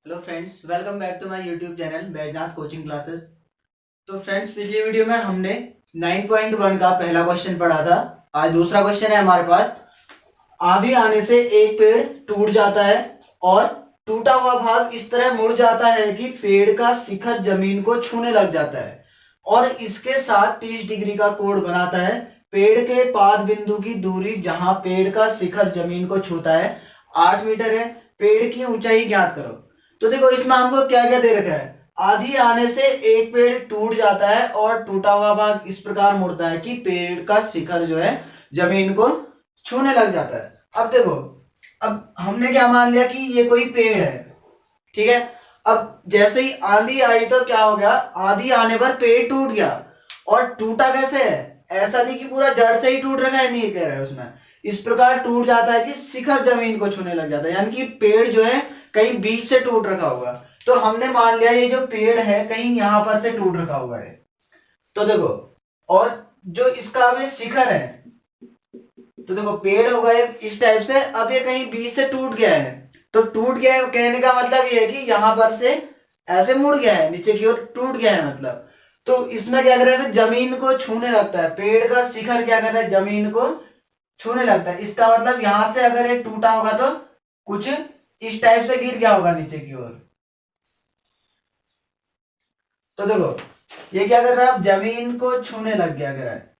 Hello friends, welcome back to my YouTube channel Baijnath coaching classes. तो friends, पिछली video में हमने 9.1 का पहला क्वेश्चन पढ़ा था। आज दूसरा क्वेश्चन है हमारे पास। आंधी आने से एक पेड़ टूट जाता है और टूटा हुआ भाग इस तरह मुड़ जाता है कि पेड़ का शिखर जमीन को छूने लग जाता है और इसके साथ 30 डिग्री का कोण बनाता है। पेड़ के पाद बिंदु की दूरी जहां पेड़ का शिखर जमीन को छूता है 8 मीटर है। पेड़ की ऊंचाई ज्ञात करो। तो देखो, इसमें हमको क्या क्या दे रखा है। आंधी आने से एक पेड़ टूट जाता है और टूटा हुआ भाग इस प्रकार मुड़ता है कि पेड़ का शिखर जो है जमीन को छूने लग जाता है। अब देखो, अब हमने क्या मान लिया कि ये कोई पेड़ है, ठीक है। अब जैसे ही आंधी आई तो क्या हो गया, आंधी आने पर पेड़ टूट गया। और टूटा कैसे है, ऐसा नहीं कि पूरा जड़ से ही टूट रखा है, नहीं कह रहे हैं उसमें। इस प्रकार टूट जाता है कि शिखर जमीन को छूने लग जाता है, यानी कि पेड़ जो है कहीं बीच से टूट रखा होगा। तो हमने मान लिया ये जो पेड़ है कहीं यहां पर से टूट रखा हुआ है। तो देखो, और जो इसका अभी शिखर है, तो देखो पेड़ होगा एक इस टाइप से, अब ये कहीं बीच से टूट गया है। तो टूट गया है कहने का मतलब ये है कि यहां पर से ऐसे मुड़ गया है, नीचे की ओर टूट गया है मतलब। तो इसमें क्या कर रहा है, जमीन को छूने लगता है। पेड़ का शिखर क्या कर रहा है, जमीन को छूने लगता है। इसका मतलब यहां से अगर ये टूटा होगा तो कुछ इस टाइप से गिर गया होगा नीचे की ओर। तो देखो, ये क्या कर रहा है, अब जमीन को छूने लग गया कर रहा है।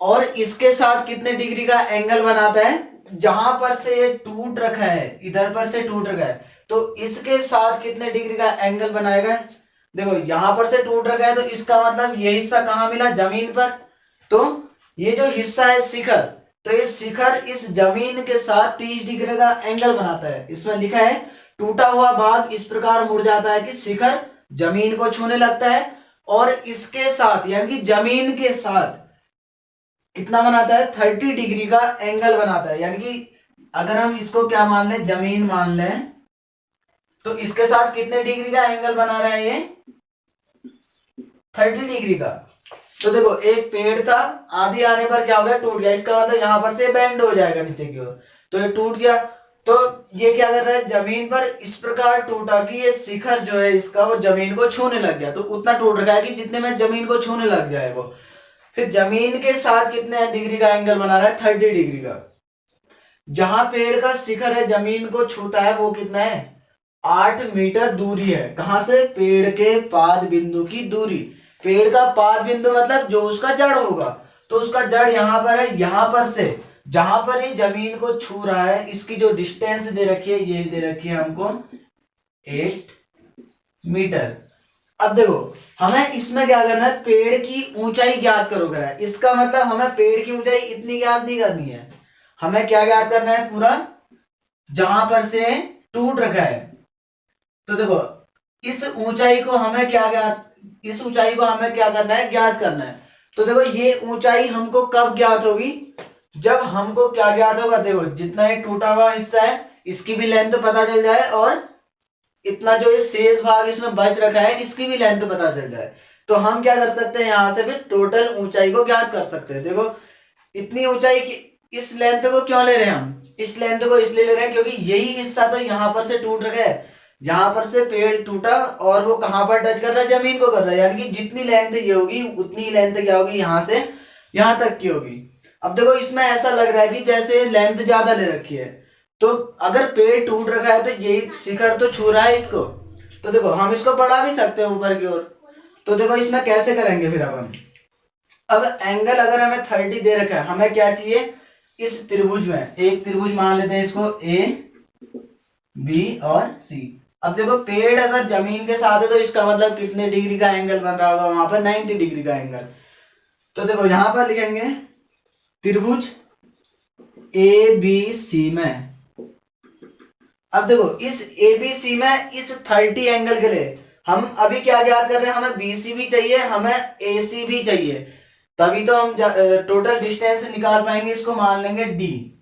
और इसके साथ कितने डिग्री का एंगल बनाता है, जहां पर से ये टूट रखा है, इधर पर से टूट रखा है, तो इसके साथ कितने डिग्री का एंगल बनाएगा। देखो, यहां पर से टूट रखा है तो इसका मतलब ये हिस्सा कहां मिला, जमीन पर। तो ये जो हिस्सा है शिखर, तो ये शिखर इस जमीन के साथ 30 डिग्री का एंगल बनाता है। इसमें लिखा है टूटा हुआ भाग इस प्रकार मुड़ जाता है कि शिखर जमीन को छूने लगता है और इसके साथ यानी कि जमीन के साथ कितना बनाता है, 30 डिग्री का एंगल बनाता है। यानी कि अगर हम इसको क्या मान लें, जमीन मान लें, तो इसके साथ कितने डिग्री का एंगल बना रहा है ये, 30 डिग्री का। तो देखो, एक पेड़ था, आंधी आने पर क्या हो गया, टूट गया। इसका मतलब यहां पर से बेंड हो जाएगा नीचे की ओर, तो ये टूट गया। तो ये क्या कर रहा है, जमीन पर इस प्रकार टूटा कि ये शिखर जो है इसका वो जमीन को छूने लग गया। तो उतना टूट रखा है कि जितने में जमीन को छूने लग जाए वो। फिर जमीन के साथ कितने डिग्री का एंगल बना रहा है, 30 डिग्री का। जहां पेड़ का शिखर है जमीन को छूता है वो कितना है, 8 मीटर दूरी है। कहां से, पेड़ के पाद बिंदु की दूरी। पेड़ का पाद बिंदु मतलब जो उसका जड़ होगा, तो उसका जड़ यहां पर है। यहां पर से जहां पर ये जमीन को छू रहा है, इसकी जो डिस्टेंस दे रखी है, ये दे रखी है हमको 8 मीटर। अब देखो, हमें इसमें क्या करना है, पेड़ की ऊंचाई ज्ञात करो करा है। इसका मतलब हमें पेड़ की ऊंचाई इतनी ज्ञात नहीं करनी है, हमें क्या ज्ञात करना है, पूरा जहां पर से टूट रखा है। तो देखो, इस ऊंचाई को हमें क्या ज्ञात इस ऊंचाई को हमें क्या करना है, ज्ञात करना है। तो देखो, ये ऊंचाई हमको कब ज्ञात होगी, जब हमको क्या ज्ञात होगा, देखो जितना ये टूटा हुआ हिस्सा है इसकी भी लेंथ पता चल जाए और इतना जो ये शेष भाग इसमें बच रखा है इसकी भी लेंथ पता चल जाए, तो हम क्या कर सकते हैं, यहां से भी टोटल ऊंचाई को ज्ञात कर सकते हैं। देखो, इतनी ऊंचाई की, इस लेंथ को क्यों ले रहे हैं हम, इस लेंथ को इसलिए ले रहे हैं क्योंकि यही हिस्सा तो यहां पर से टूट रखा है। यहां पर से पेड़ टूटा और वो कहां पर टच कर रहा है, जमीन को कर रहा है। यानी कि जितनी लेंथ ये होगी उतनी लेंथ क्या होगी, यहां से यहां तक की होगी। अब देखो, इसमें ऐसा लग रहा है कि जैसे लेंथ ज्यादा ले रखी है, तो अगर पेड़ टूट रखा है तो यही शिखर तो छू रहा है इसको। तो देखो, हम इसको बढ़ा भी सकते हैं ऊपर की ओर। तो देखो, इसमें कैसे करेंगे फिर अब एंगल अगर हमें 30 दे रखा है, हमें क्या चाहिए, इस त्रिभुज में एक त्रिभुज मान लेते हैं इसको ए बी और सी। अब देखो, पेड़ अगर जमीन के साथ है तो इसका मतलब कितने डिग्री का एंगल बन रहा होगा, वहां पर 90 डिग्री का एंगल। तो देखो, यहां पर लिखेंगे त्रिभुज ए बी सी में। अब देखो, इस एबीसी में इस 30 एंगल के लिए हम अभी क्या ज्ञात कर रहे हैं, हमें बीसी भी चाहिए, हमें एसी भी चाहिए, तभी तो हम टोटल डिस्टेंस निकाल पाएंगे। इसको मान लेंगे डी,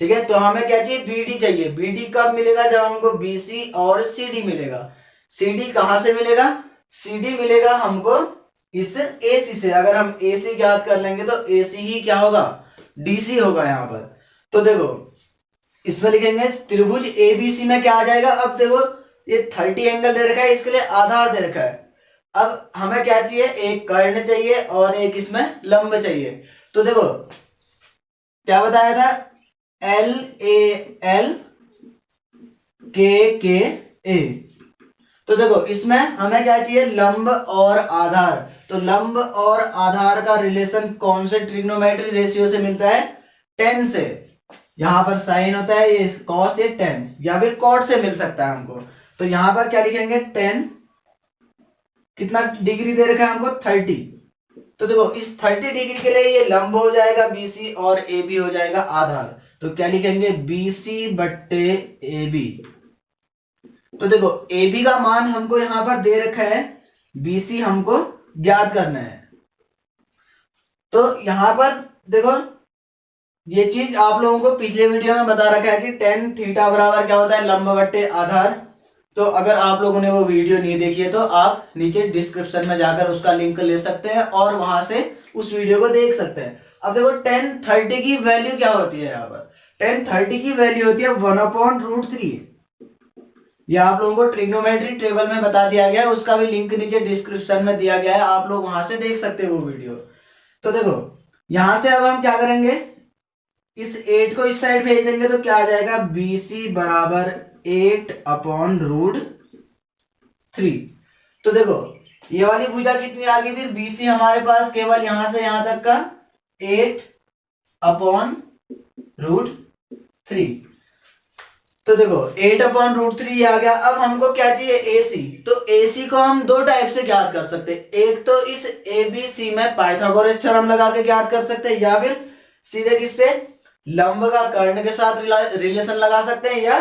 ठीक है। तो हमें क्या चाहिए, बीडी चाहिए। बीडी कब मिलेगा, जब हमको बीसी और सीडी मिलेगा। सीडी कहां से मिलेगा, सीडी मिलेगा हमको इस एसी से। अगर हम एसी ज्ञात कर लेंगे तो एसी ही क्या होगा, डीसी होगा यहां पर। तो देखो, इसमें लिखेंगे त्रिभुज एबीसी में क्या आ जाएगा। अब देखो ये 30 एंगल दे रखा है, इसके लिए आधार दे रखा है। अब हमें क्या चाहिए, एक कर्ण चाहिए और एक इसमें लंब चाहिए। तो देखो क्या बताया था, एल ए एल के ए। तो देखो इसमें हमें क्या चाहिए, लंब और आधार। तो लंब और आधार का रिलेशन कौन से ट्रिग्नोमेट्री रेशियो से मिलता है, 10 से। यहां पर साइन होता है ये कॉस, ये 10, या फिर कॉट से मिल सकता है हमको। तो यहां पर क्या लिखेंगे, 10 कितना डिग्री दे रखा है हमको, 30। तो देखो इस 30 डिग्री के लिए ये लंब हो जाएगा बीसी और ए बी हो जाएगा आधार। तो क्या लिखेंगे, बीसी बट्टे ए बी। तो देखो ए बी का मान हमको यहां पर दे रखा है, बीसी हमको ज्ञात करना है। तो यहां पर देखो ये चीज आप लोगों को पिछले वीडियो में बता रखा है कि टेन थीटा बराबर क्या होता है, लंब बट्टे आधार। तो अगर आप लोगों ने वो वीडियो नहीं देखी है तो आप नीचे डिस्क्रिप्शन में जाकर उसका लिंक ले सकते हैं और वहां से उस वीडियो को देख सकते हैं। अब देखो टेन 30 की वैल्यू क्या होती है, यहाँ पर टेन 30 की वैल्यू होती है 1/√3। ये आप लोगों को ट्रिग्नोमेट्री टेबल में बता दिया गया है, उसका भी लिंक नीचे डिस्क्रिप्शन में दिया गया है, आप लोग वहां से देख सकते हैं वो वीडियो। तो देखो यहां से अब हम क्या करेंगे, इस 8 को इस साइड भेज देंगे तो क्या आ जाएगा, BC बराबर 8/√3। तो देखो ये वाली भुजा कितनी आ गई, फिर BC हमारे पास केवल यहां से यहां तक का 8/√3। तो देखो 8/√3 आ गया। अब हमको क्या चाहिए, AC। तो AC को हम दो टाइप से ज्ञात कर सकते हैं, एक तो इस ABC में पाइथागोरस थ्योरम लगा के ज्ञात कर सकते हैं, या फिर सीधे किससे, लंब का कर्ण के साथ रिलेशन लगा सकते हैं, या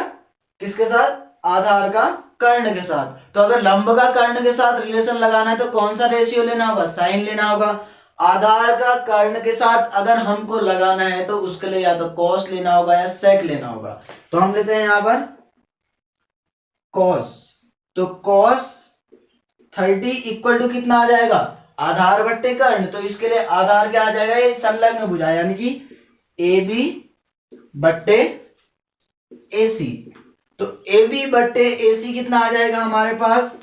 किसके साथ, आधार का कर्ण के साथ। तो अगर लंब का कर्ण के साथ रिलेशन लगाना है तो कौन सा रेशियो लेना होगा, साइन लेना होगा। आधार का कर्ण के साथ अगर हमको लगाना है तो उसके लिए या तो कॉस लेना होगा या सेक लेना होगा। तो हम लेते हैं यहां पर कॉस। तो कॉस 30 इक्वल टू कितना आ जाएगा, आधार बट्टे कर्ण। तो इसके लिए आधार क्या आ जाएगा, ये संलग्न भुजा यानी कि ए बी बट्टे ए सी। तो ए बी बट्टे ए सी कितना आ जाएगा हमारे पास,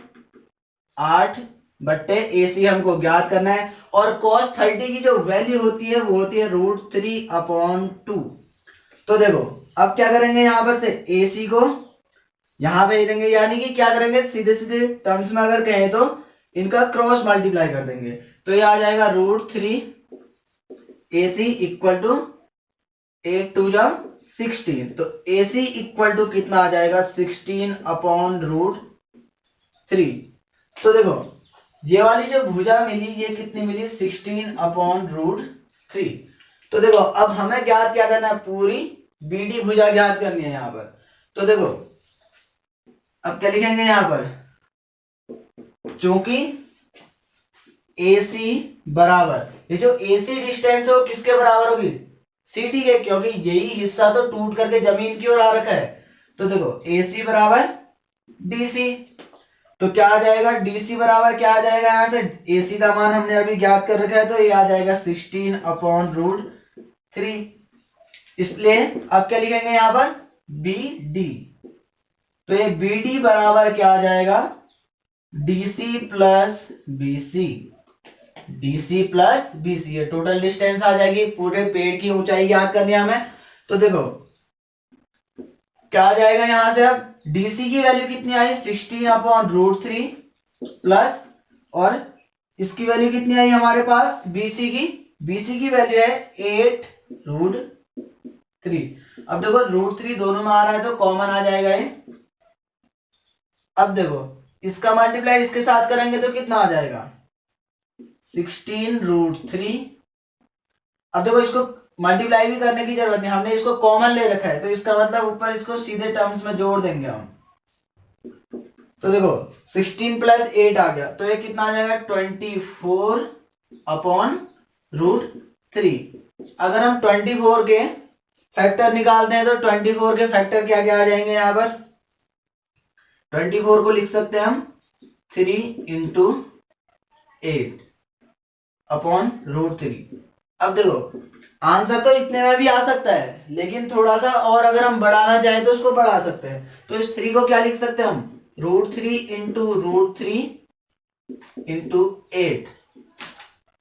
8/AC हमको ज्ञात करना है। और cos 30 की जो वैल्यू होती है वो होती है √3/2। तो देखो अब क्या करेंगे, यहां पर से AC को यहां भेज देंगे, यानी कि क्या करेंगे, सीधे सीधे टर्म्स में अगर कहें तो इनका क्रॉस मल्टीप्लाई कर देंगे। तो ये आ जाएगा √3AC इक्वल टू 8 2 जा 16। तो AC इक्वल टू कितना आ जाएगा, 16/√3। तो देखो ये वाली जो भुजा मिली ये कितनी मिली, 16/√3। तो देखो अब हमें ज्ञात क्या करना है, पूरी BD भुजा ज्ञात करनी है यहां पर। तो देखो अब क्या लिखेंगे यहां पर, चूंकि AC बराबर, ये जो AC डिस्टेंस है वो किसके बराबर होगी, CD के, क्योंकि यही हिस्सा तो टूट करके जमीन की ओर आ रखा है। तो देखो AC बराबर DC। तो क्या आ जाएगा, DC बराबर क्या आ जाएगा, यहां से AC का मान हमने अभी ज्ञात कर रखा है, तो ये आ जाएगा 16/√3। इसलिए अब क्या लिखेंगे यहां पर, BD। तो ये BD बराबर क्या आ जाएगा, DC plus BC। DC plus BC, ये टोटल डिस्टेंस आ जाएगी, पूरे पेड़ की ऊंचाई ज्ञात करनी है हमें। तो देखो क्या आ जाएगा यहां से, अब DC की वैल्यू कितनी आई, 16/√3 प्लस, और इसकी वैल्यू कितनी आई हमारे पास, BC की वैल्यू है 8√3। अब देखो √3 दोनों में आ रहा है तो कॉमन आ जाएगा ये। अब देखो इसका मल्टीप्लाई इसके साथ करेंगे तो कितना आ जाएगा, 16√3। अब देखो इसको मल्टीप्लाई भी करने की जरूरत नहीं, हमने इसको कॉमन ले रखा है, तो इसका मतलब ऊपर इसको सीधे टर्म्स में जोड़ देंगे हम। तो देखो 16 प्लस 8 आ गया, तो ये कितना आ जाएगा, 24/√3। अगर हम 24 के फैक्टर निकालते हैं तो 24 के फैक्टर क्या क्या आ जाएंगे, यहां पर 24 को लिख सकते हैं हम 3 × 8/√3। अब देखो आंसर तो इतने में भी आ सकता है, लेकिन थोड़ा सा और अगर हम बढ़ाना चाहें तो उसको बढ़ा सकते हैं। तो इस 3 को क्या लिख सकते हैं हम, √3 इंटू √3 इंटू 8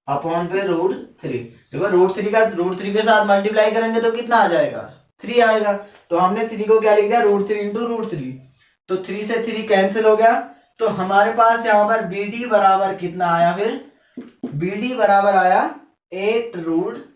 अपॉन पे √3। देखो √3 के साथ मल्टीप्लाई करेंगे तो कितना आ जाएगा, 3 आएगा। तो हमने 3 को क्या लिख दिया, √3 इंटू √3। तो 3 से 3 कैंसिल हो गया। तो हमारे पास यहाँ पर बी डी बराबर कितना आया, फिर बी डी बराबर आया 8√3।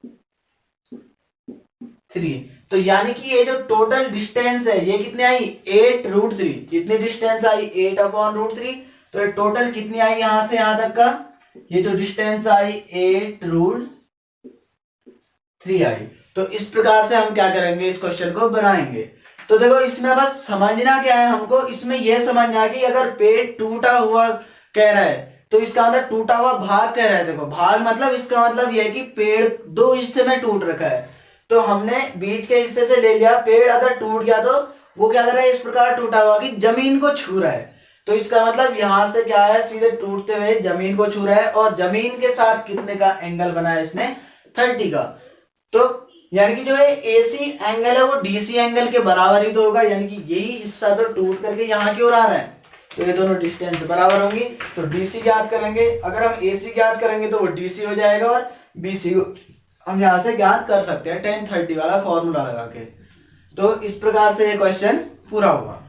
तो यानी कि ये जो टोटल डिस्टेंस है ये कितनी आई, 8√3। कितनी डिस्टेंस आई, 8/√3। तो ये टोटल कितनी आई यहां से यहां तक का, ये जो डिस्टेंस आई 8√3 आई। तो इस प्रकार से हम क्या करेंगे, इस क्वेश्चन को बनाएंगे। तो देखो इसमें बस समझना क्या है हमको, इसमें यह समझना कि अगर पेड़ टूटा हुआ कह रहा है तो इसका मतलब टूटा हुआ भाग कह रहा है। देखो भाग मतलब इसका मतलब यह है कि पेड़ 2 हिस्से में टूट रखा है। तो हमने बीच के हिस्से से ले लिया, पेड़ अगर टूट गया तो वो क्या कर रहा है, इस प्रकार टूटा हुआ कि जमीन को छू रहा है। तो इसका मतलब यहां से क्या है, सीधे टूटते हुए जमीन को छू रहा है, और जमीन के साथ कितने का एंगल बनाया इसने, 30 का। तो यानी कि जो है एसी एंगल है वो डीसी एंगल के बराबर ही तो होगा, यानी कि यही हिस्सा तो टूट करके यहाँ की ओर आ रहा है। तो ये दोनों डिस्टेंस बराबर होंगी। तो डीसी ज्ञात करेंगे, अगर हम एसी ज्ञात करेंगे तो वो डीसी हो जाएगा, और बीसी को हम यहाँ से ज्ञात कर सकते हैं tan 30 वाला फॉर्मूला लगा के। तो इस प्रकार से ये क्वेश्चन पूरा हुआ।